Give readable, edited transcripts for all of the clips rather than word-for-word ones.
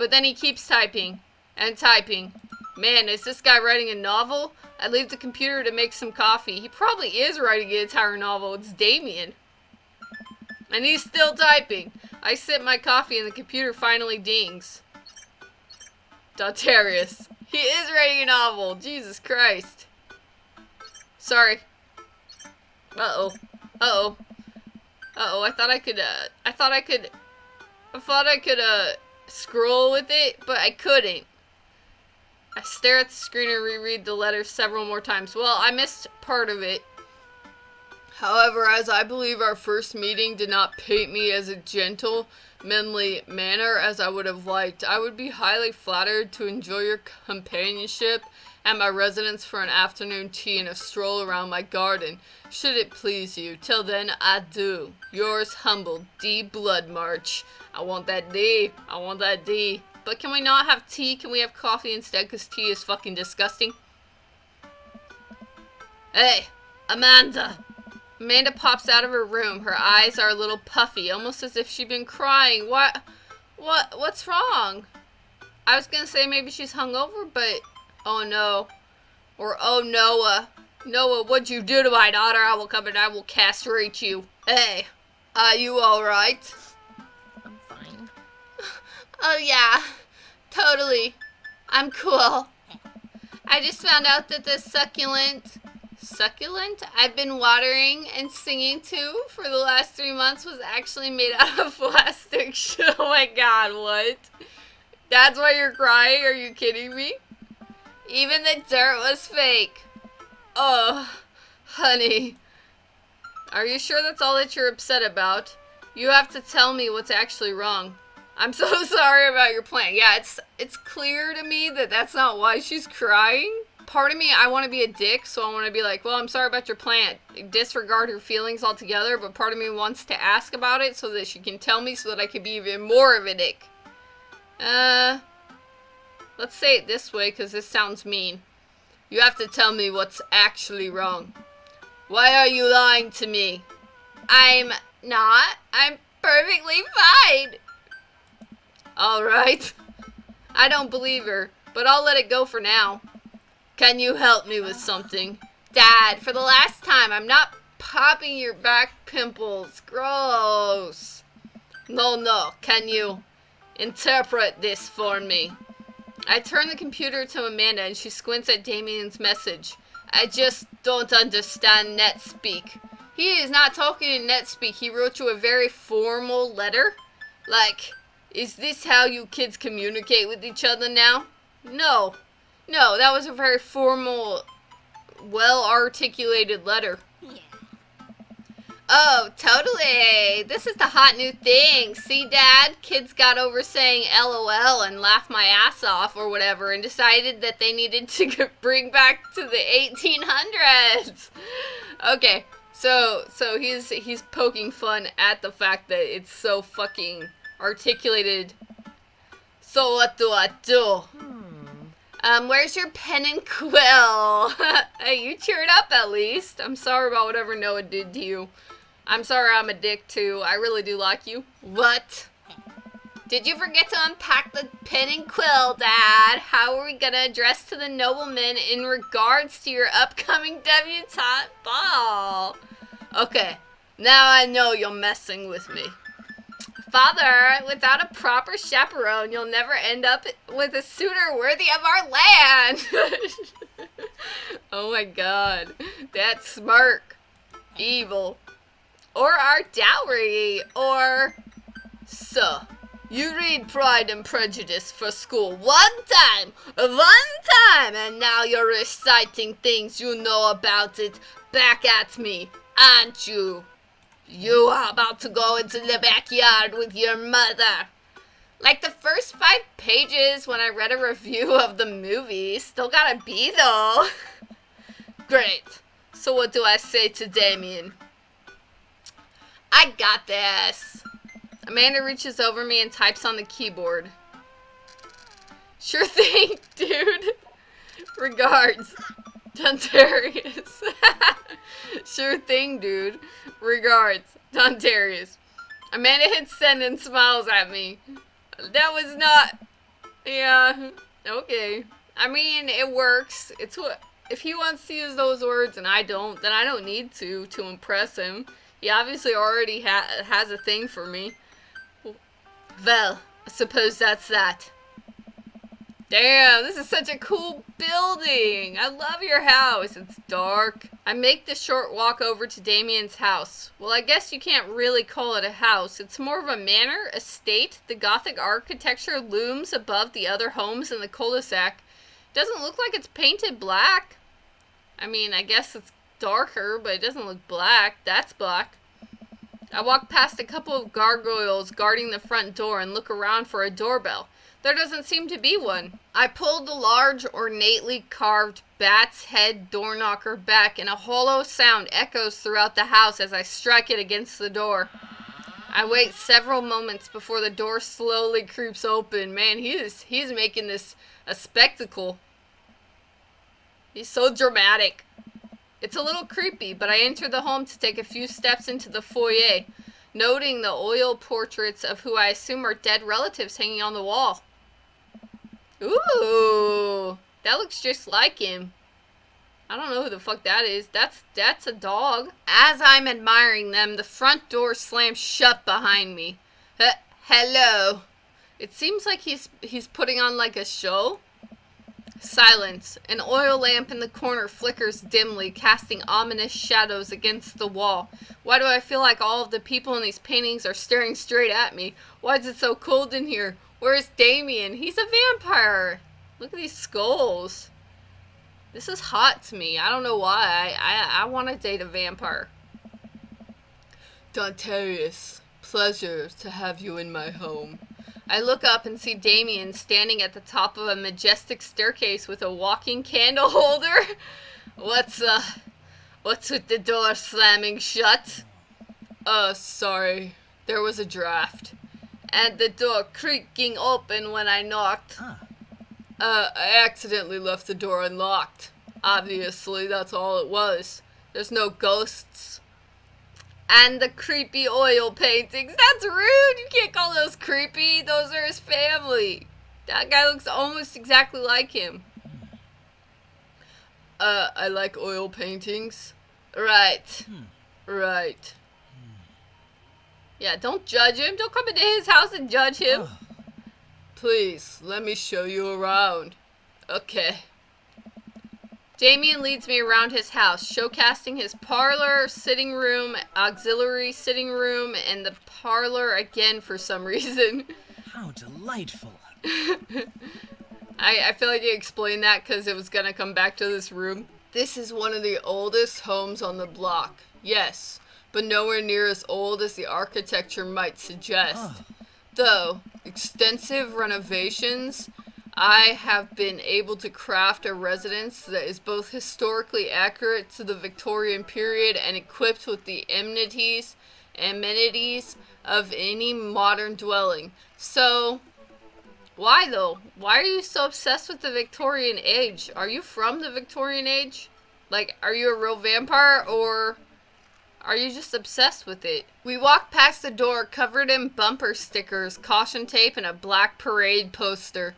But then he keeps typing and typing. Man, is this guy writing a novel? I leave the computer to make some coffee. He probably is writing an entire novel. It's Damien. And he's still typing. I sip my coffee and the computer finally dings. Dotarius. He is writing a novel. Jesus Christ. Sorry. Uh-oh. Uh-oh. Uh-oh, I thought I could scroll with it, but I couldn't. I stare at the screen and reread the letter several more times. Well, I missed part of it. However, as I believe our first meeting did not paint me as a gentlemanly manner as I would have liked, I would be highly flattered to enjoy your companionship at my residence for an afternoon tea and a stroll around my garden, should it please you. Till then, adieu. Yours humble, D. Bloodmarch. I want that D. I want that D. But can we not have tea? Can we have coffee instead? Because tea is fucking disgusting. Hey, Amanda. Amanda pops out of her room. Her eyes are a little puffy, almost as if she'd been crying. What's wrong? I was gonna say maybe she's hungover, but oh no. Or oh Noah. Noah, what'd you do to my daughter? I will come and I will castrate you. Hey, are you alright? I'm fine. Oh yeah, totally. I'm cool. I just found out that the succulent I've been watering and singing to for the last 3 months was actually made out of plastic. Oh my god, what? That's why you're crying? Are you kidding me? Even the dirt was fake. Oh, honey. Are you sure that's all that you're upset about? You have to tell me what's actually wrong. I'm so sorry about your plant. Yeah, it's clear to me that that's not why she's crying. Part of me, I want to be a dick, so I want to be like, well, I'm sorry about your plant. Disregard her feelings altogether, but part of me wants to ask about it so that she can tell me so that I can be even more of a dick. Let's say it this way, because this sounds mean. You have to tell me what's actually wrong. Why are you lying to me? I'm not. I'm perfectly fine. Alright. I don't believe her, but I'll let it go for now. Can you help me with something? Dad, for the last time, I'm not popping your back pimples. Gross. No. Can you interpret this for me? I turn the computer to Amanda and she squints at Damien's message. I just don't understand NetSpeak. He is not talking in NetSpeak. He wrote you a very formal letter. Like, is this how you kids communicate with each other now? No, that was a very formal, well-articulated letter. Yeah. Oh, totally. This is the hot new thing. See, Dad? Kids got over saying LOL and laugh my ass off or whatever and decided that they needed to bring back to the 1800s. Okay, so he's poking fun at the fact that it's so fucking articulated. So what do I do? Where's your pen and quill? Hey, you cheered up at least. I'm sorry about whatever Noah did to you. I'm sorry I'm a dick too. I really do like you. What? Did you forget to unpack the pen and quill, Dad? How are we gonna address to the nobleman in regards to your upcoming debutante ball? Okay, now I know you're messing with me. Father, without a proper chaperone, you'll never end up with a suitor worthy of our land. Oh my god. That smirk. Evil. Or our dowry. Or... So, you read Pride and Prejudice for school one time, and now you're reciting things you know about it back at me, aren't you? You are about to go into the backyard with your mother. Like the first 5 pages when I read a review of the movie. Still gotta be, though. Great. So what do I say to Damien? I got this. Amanda reaches over me and types on the keyboard. Sure thing, dude. Regards, Dontarius. Sure thing, dude. Regards, Dontarius. Amanda hits send and smiles at me. That was not Yeah, okay. I mean, it works. It's what if he wants to use those words and I don't, then I don't need to impress him. He obviously already has a thing for me. Well, I suppose that's that. Damn, this is such a cool building. I love your house. It's dark. I make the short walk over to Damien's house. Well, I guess you can't really call it a house. It's more of a manor, estate. The Gothic architecture looms above the other homes in the cul-de-sac. Doesn't look like it's painted black. I mean, I guess it's darker, but it doesn't look black. That's black. I walk past a couple of gargoyles guarding the front door and look around for a doorbell. There doesn't seem to be one. I pull the large, ornately carved bat's head door knocker back, and a hollow sound echoes throughout the house as I strike it against the door. I wait several moments before the door slowly creeps open. Man, he's making this a spectacle. He's so dramatic. It's a little creepy, but I enter the home to take a few steps into the foyer, noting the oil portraits of who I assume are dead relatives hanging on the wall. Ooh, that looks just like him. I don't know who the fuck that is. That's a dog. As I'm admiring them, the front door slams shut behind me. Hello. It seems like he's putting on like a show. Silence. An oil lamp in the corner flickers dimly, casting ominous shadows against the wall. Why do I feel like all of the people in these paintings are staring straight at me? Why is it so cold in here? Where's Damien? He's a vampire. Look at these skulls. This is hot to me. I don't know why. I want to date a vampire. Dantarius, pleasure to have you in my home. I look up and see Damien standing at the top of a majestic staircase with a walking candle holder. What's with the door slamming shut? Sorry. There was a draft. And the door creaking open when I knocked. I accidentally left the door unlocked. Obviously, that's all it was. There's no ghosts. And the creepy oil paintings. That's rude. You can't call those creepy. Those are his family. That guy looks almost exactly like him. I like oil paintings. Right. Right. Yeah, don't judge him. Don't come into his house and judge him. Please, let me show you around. Okay. Damien leads me around his house, showcasing his parlor, sitting room, auxiliary sitting room, and the parlor again for some reason. How delightful. I feel like he explained that because it was going to come back to this room. This is one of the oldest homes on the block. Yes, but nowhere near as old as the architecture might suggest. Though, extensive renovations, I have been able to craft a residence that is both historically accurate to the Victorian period and equipped with the amenities of any modern dwelling. So, why though? Why are you so obsessed with the Victorian age? Are you from the Victorian age? Like, are you a real vampire, or are you just obsessed with it? We walk past the door covered in bumper stickers, caution tape, and a black parade poster.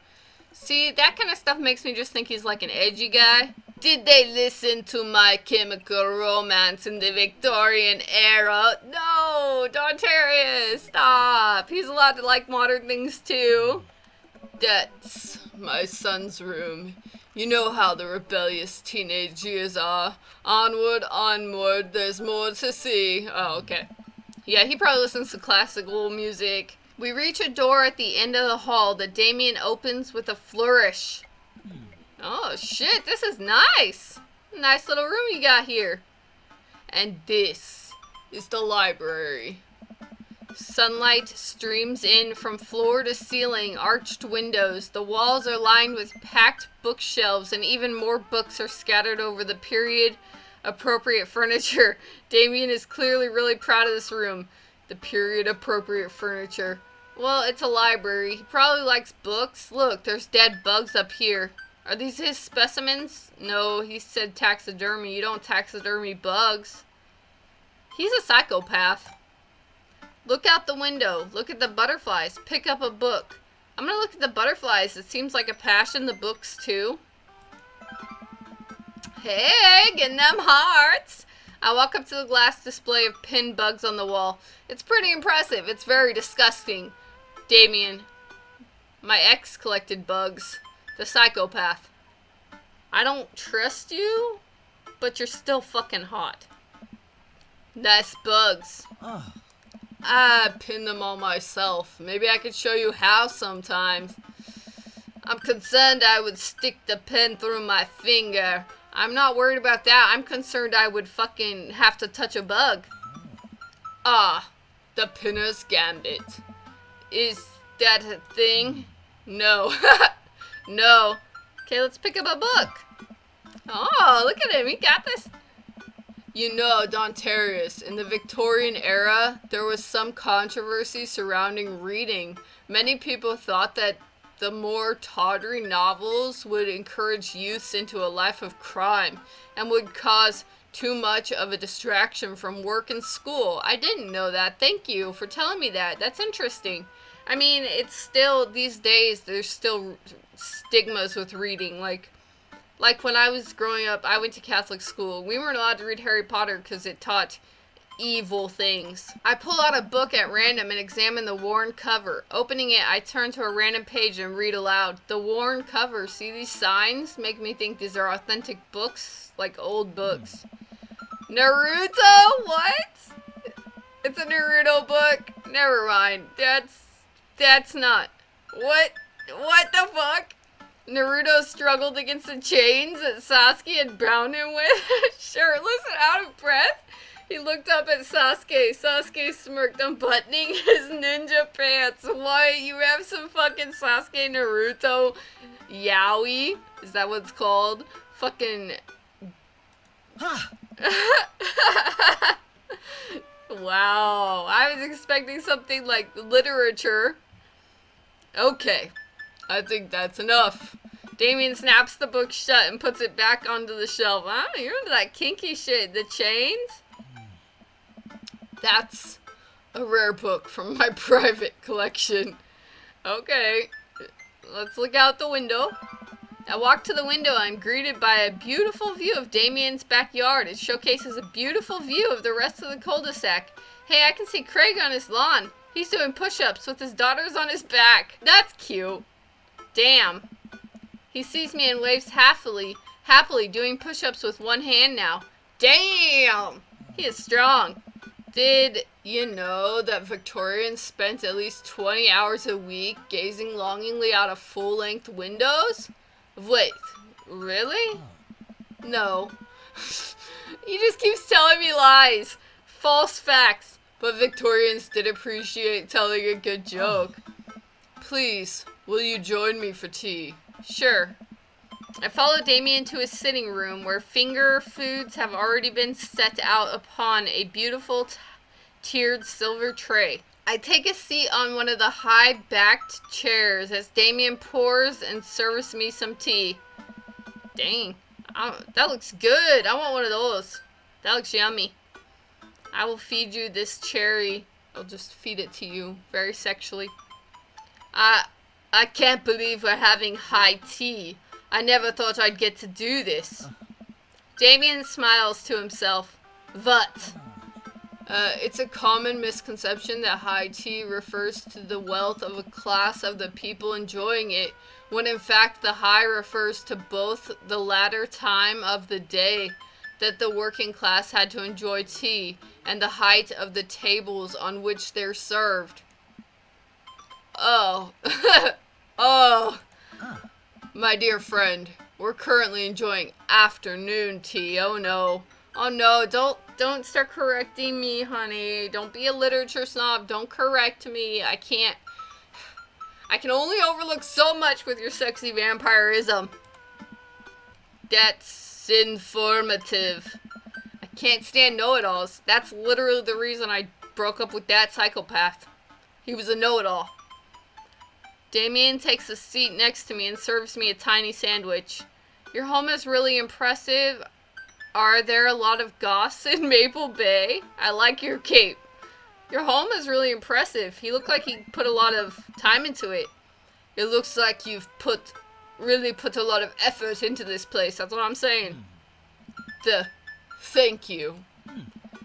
See, that kind of stuff makes me just think he's like an edgy guy. Did they listen to My Chemical Romance in the Victorian era? No! Dantarius, stop! He's allowed to like modern things too. That's my son's room. You know how the rebellious teenage years are. Onward, onward, there's more to see. Oh, okay. Yeah, he probably listens to classical music. We reach a door at the end of the hall that Damien opens with a flourish. Oh, shit, this is nice. Nice little room you got here. And this is the library. Sunlight streams in from floor to ceiling, arched windows. The walls are lined with packed bookshelves, and even more books are scattered over the period-appropriate furniture. Damien is clearly really proud of this room. The period-appropriate furniture. Well, it's a library. He probably likes books. Look, there's dead bugs up here. Are these his specimens? No, he said taxidermy. You don't taxidermy bugs. He's a psychopath. Look out the window. Look at the butterflies. Pick up a book. I'm gonna look at the butterflies. It seems like a passion in the books, too. Hey, getting them hearts. I walk up to the glass display of pinned bugs on the wall. It's pretty impressive. It's very disgusting. Damien, my ex collected bugs. The psychopath. I don't trust you, but you're still fucking hot. Nice bugs. Oh. I pin them all myself. Maybe I could show you how sometimes. I'm concerned I would stick the pen through my finger. I'm not worried about that. I'm concerned I would fucking have to touch a bug. Ah, the pinner's gambit. Is that a thing? No. No. Okay, let's pick up a book. Oh, look at him. He got this. You know, Dontarius, in the Victorian era, there was some controversy surrounding reading. Many people thought that the more tawdry novels would encourage youths into a life of crime and would cause too much of a distraction from work and school. I didn't know that. Thank you for telling me that. That's interesting. I mean, it's still, these days, there's still stigmas with reading. Like when I was growing up, I went to Catholic school. We weren't allowed to read Harry Potter because it taught evil things. I pull out a book at random and examine the worn cover. Opening it, I turn to a random page and read aloud. The worn cover, see these signs? Make me think these are authentic books, like old books. Naruto? What? It's a Naruto book? Never mind. That's not. What the fuck? Naruto struggled against the chains that Sasuke had bound him with. Shirtless and out of breath, he looked up at Sasuke. Sasuke smirked, unbuttoning his ninja pants. What? You have some fucking Sasuke Naruto yaoi? Is that what it's called? Fucking... Wow. I was expecting something like literature. Okay. I think that's enough. Damien snaps the book shut and puts it back onto the shelf. Ah, you're into that kinky shit. The chains? That's a rare book from my private collection. Okay. Let's look out the window. I walk to the window and I'm greeted by a beautiful view of Damien's backyard. It showcases a beautiful view of the rest of the cul-de-sac. Hey, I can see Craig on his lawn. He's doing push-ups with his daughters on his back. That's cute. Damn. He sees me and waves happily doing push-ups with one hand now. Damn! He is strong. Did you know that Victorians spent at least 20 hours a week gazing longingly out of full-length windows? Wait, really? No. He just keeps telling me lies. False facts. But Victorians did appreciate telling a good joke. Please, will you join me for tea? Sure. I follow Damien to his sitting room where finger foods have already been set out upon a beautiful tiered silver tray. I take a seat on one of the high-backed chairs as Damien pours and serves me some tea. Dang, that looks good. I want one of those. That looks yummy. I will feed you this cherry. I'll just feed it to you very sexually. I can't believe we're having high tea. I never thought I'd get to do this. Damien smiles to himself. What? It's a common misconception that high tea refers to the wealth of a class of the people enjoying it, when in fact the high refers to both the latter time of the day that the working class had to enjoy tea, and the height of the tables on which they're served. Oh. Oh. My dear friend, we're currently enjoying afternoon tea. Oh no. Oh no, don't start correcting me, honey. Don't be a literature snob. Don't correct me. I can only overlook so much with your sexy vampirism. That's informative. I can't stand know-it-alls. That's literally the reason I broke up with that psychopath. He was a know-it-all. Damien takes a seat next to me and serves me a tiny sandwich. Your home is really impressive. Are there a lot of goths in Maple Bay? I like your cape. Your home is really impressive. He looked like he put a lot of time into it. It looks like you've really put a lot of effort into this place. That's what I'm saying. Thank you.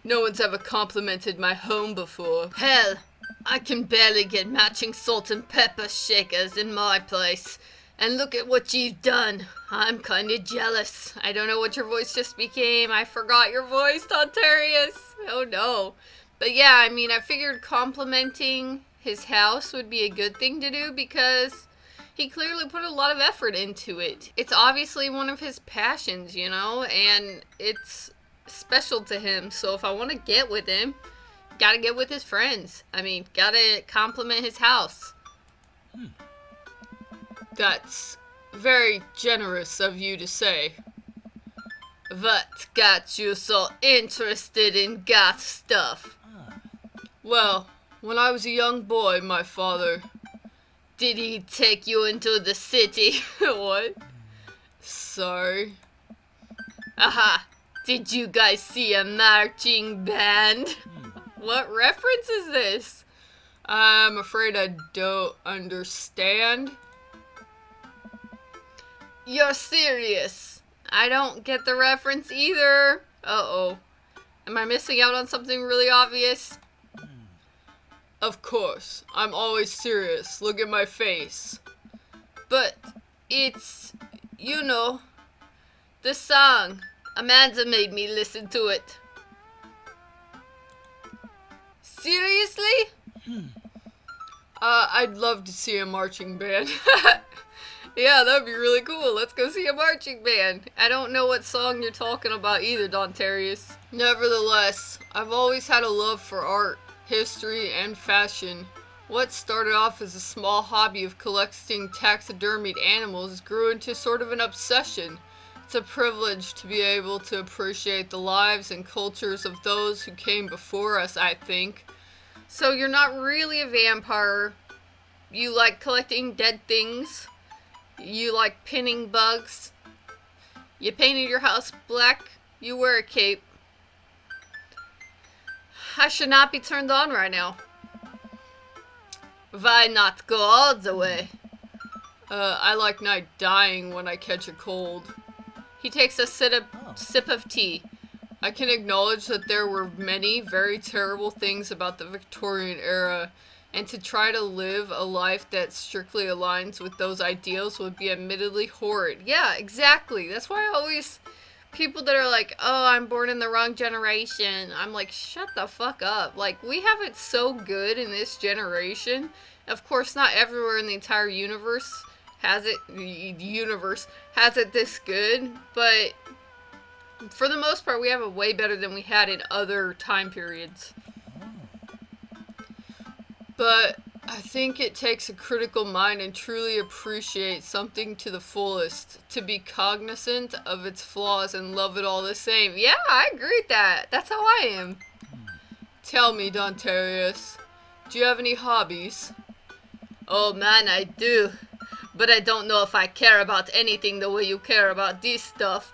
No one's ever complimented my home before. Hell, I can barely get matching salt and pepper shakers in my place. And look at what you've done. I'm kinda jealous. I don't know what your voice just became. I forgot your voice, Dontarius. Oh no. But yeah, I mean, I figured complimenting his house would be a good thing to do because he clearly put a lot of effort into it. It's obviously one of his passions, you know, and it's special to him. So if I want to get with him, gotta get with his friends. I mean, gotta compliment his house. That's very generous of you to say. What got you so interested in goth stuff? Well, when I was a young boy, my father... Did he take you into the city? What? Sorry. Aha! Did you guys see a marching band? What reference is this? I'm afraid I don't understand. You're serious. I don't get the reference either. Uh-oh. Am I missing out on something really obvious? Of course. I'm always serious. Look at my face. But it's, you know, the song. Amanda made me listen to it. Seriously? I'd love to see a marching band. Yeah, that'd be really cool. Let's go see a marching band. I don't know what song you're talking about either, Dontarius. Nevertheless, I've always had a love for art, history, and fashion. What started off as a small hobby of collecting taxidermied animals grew into sort of an obsession. It's a privilege to be able to appreciate the lives and cultures of those who came before us, I think. So you're not really a vampire. You like collecting dead things. You like pinning bugs. You painted your house black. You wear a cape. I should not be turned on right now. Why not go all the way? I like not dying when I catch a cold. He takes a sip of tea. I can acknowledge that there were many very terrible things about the Victorian era, and to try to live a life that strictly aligns with those ideals would be admittedly horrid. Yeah, exactly. That's why I always... People that are like, oh, I'm born in the wrong generation. I'm like, shut the fuck up. Like, we have it so good in this generation. Of course, not everywhere in the entire universe has it... The universe has it this good, but... For the most part, we have it way better than we had in other time periods. But I think it takes a critical mind and truly appreciate something to the fullest, to be cognizant of its flaws and love it all the same. Yeah, I agree with that. That's how I am. Tell me, Dontarius, do you have any hobbies? Oh man, I do. But I don't know if I care about anything the way you care about this stuff.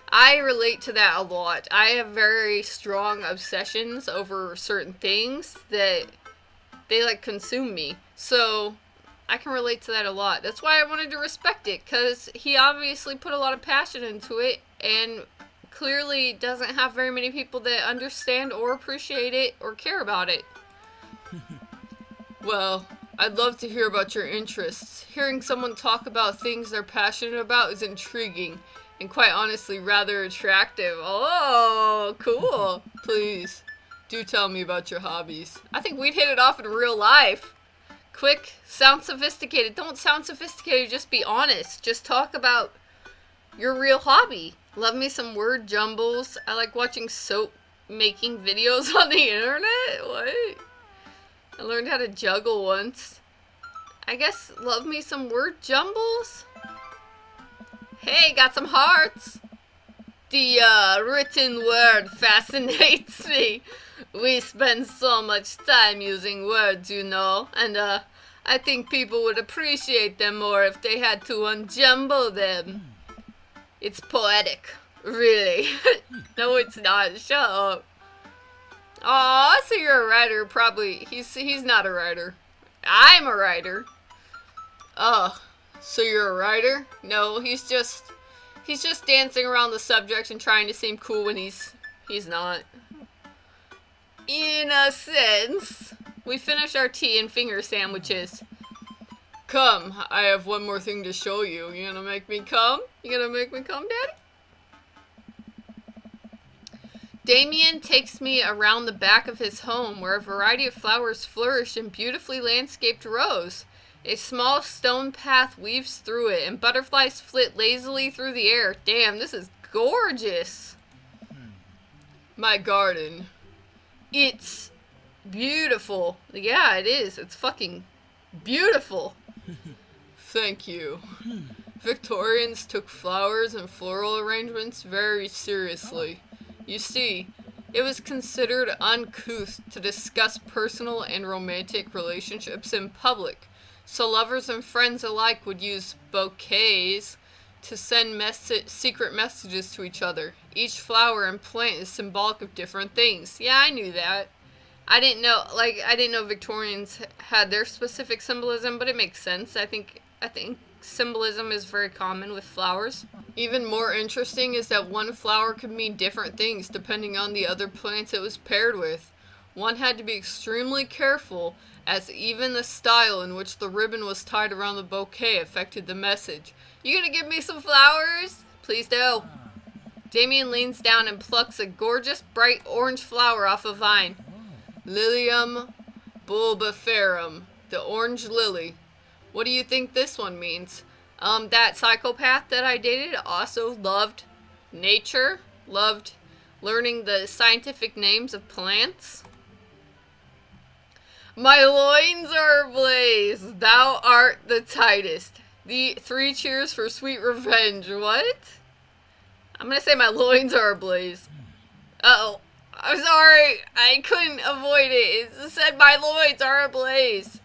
I relate to that a lot. I have very strong obsessions over certain things that they like consume me. So I can relate to that a lot. That's why I wanted to respect it, because he obviously put a lot of passion into it and clearly doesn't have very many people that understand or appreciate it or care about it. Well, I'd love to hear about your interests. Hearing someone talk about things they're passionate about is intriguing. And quite honestly, rather attractive. Oh, cool. Please, do tell me about your hobbies. I think we'd hit it off in real life. Quick, sound sophisticated. Don't sound sophisticated, just be honest. Just talk about your real hobby. Love me some word jumbles. I like watching soap making videos on the internet. What? I learned how to juggle once. I guess love me some word jumbles? Hey, got some hearts. The written word fascinates me. We spend so much time using words, you know, and I think people would appreciate them more if they had to unjumble them. It's poetic, really. No, it's not. Shut up. Aw, so you're a writer. Probably. He's not a writer. I'm a writer. Oh, so you're a writer? No, he's just dancing around the subject and trying to seem cool when he's not. In a sense. We finish our tea and finger sandwiches. Come, I have one more thing to show you. You gonna make me come? You gonna make me come, Daddy? Damien takes me around the back of his home where a variety of flowers flourish in beautifully landscaped rows. A small stone path weaves through it and butterflies flit lazily through the air. Damn, this is gorgeous. My garden. It's beautiful. Yeah, it is. It's fucking beautiful. Thank you. Victorians took flowers and floral arrangements very seriously. You see, it was considered uncouth to discuss personal and romantic relationships in public, so lovers and friends alike would use bouquets to send secret messages to each other. Each flower and plant is symbolic of different things. Yeah, I knew that. I didn't know Victorians had their specific symbolism, but it makes sense. I think symbolism is very common with flowers. Even more interesting is that one flower could mean different things depending on the other plants it was paired with. One had to be extremely careful, as even the style in which the ribbon was tied around the bouquet affected the message. You gonna give me some flowers? Please do. Damien leans down and plucks a gorgeous bright orange flower off a vine. Lilium bulbiferum, the orange lily. What do you think this one means? That psychopath that I dated also loved nature, loved learning the scientific names of plants. My loins are ablaze, thou art the tightest. The 3 cheers for sweet revenge. What? I'm gonna say my loins are ablaze. Uh-oh. I'm sorry. I couldn't avoid it. It said my loins are ablaze.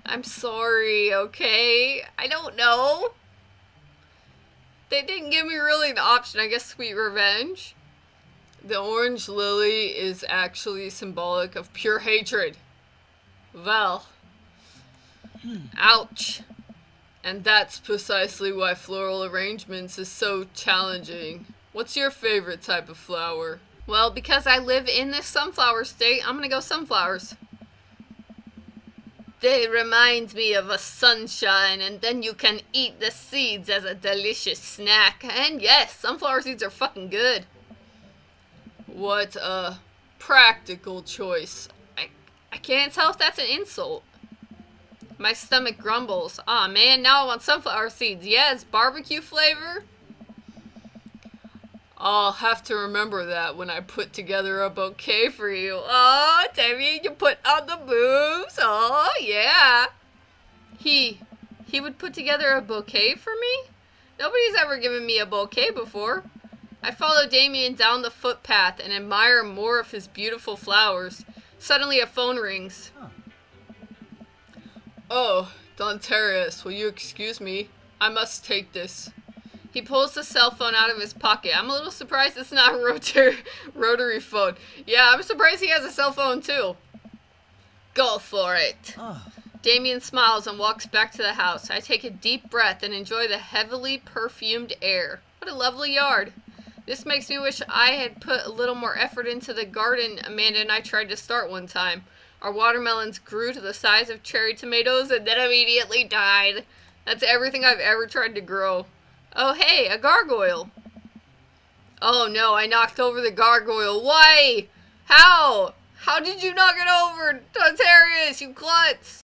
I'm sorry, okay? I don't know. They didn't give me really an option. I guess sweet revenge. The orange lily is actually symbolic of pure hatred. Well. Ouch. And that's precisely why floral arrangements is so challenging. What's your favorite type of flower? Well, because I live in this sunflower state, I'm gonna go sunflowers. They remind me of a sunshine, and then you can eat the seeds as a delicious snack. And yes, sunflower seeds are fucking good. What a practical choice. I can't tell if that's an insult. My stomach grumbles. Aw, man, now I want sunflower seeds. Yes, barbecue flavor. I'll have to remember that when I put together a bouquet for you. Oh, Tammy, you put on the moves. Oh, yeah. He would put together a bouquet for me? Nobody's ever given me a bouquet before. I follow Damien down the footpath and admire more of his beautiful flowers. Suddenly a phone rings. Oh, Dontarius, will you excuse me? I must take this. He pulls the cell phone out of his pocket. I'm a little surprised it's not a rotary phone. Yeah, I'm surprised he has a cell phone too. Go for it. Damien smiles and walks back to the house. I take a deep breath and enjoy the heavily perfumed air. What a lovely yard. This makes me wish I had put a little more effort into the garden Amanda and I tried to start one time. Our watermelons grew to the size of cherry tomatoes and then immediately died. That's everything I've ever tried to grow. Oh, hey, a gargoyle. Oh, no, I knocked over the gargoyle. Why? How? How did you knock it over, Dontarius, you klutz?